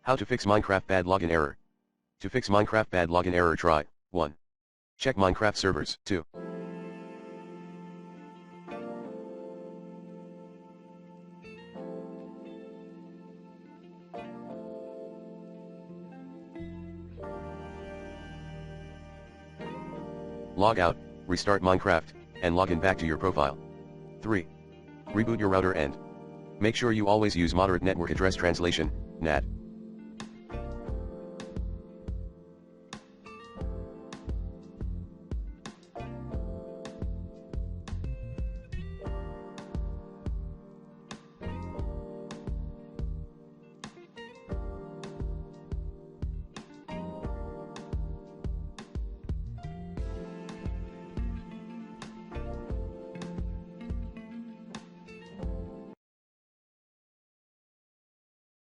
How to fix Minecraft bad login error. To fix Minecraft bad login error, try 1. Check Minecraft servers. 2. Log out, restart Minecraft, and log in back to your profile. 3. Reboot your router and make sure you always use Moderate Network Address Translation, NAT.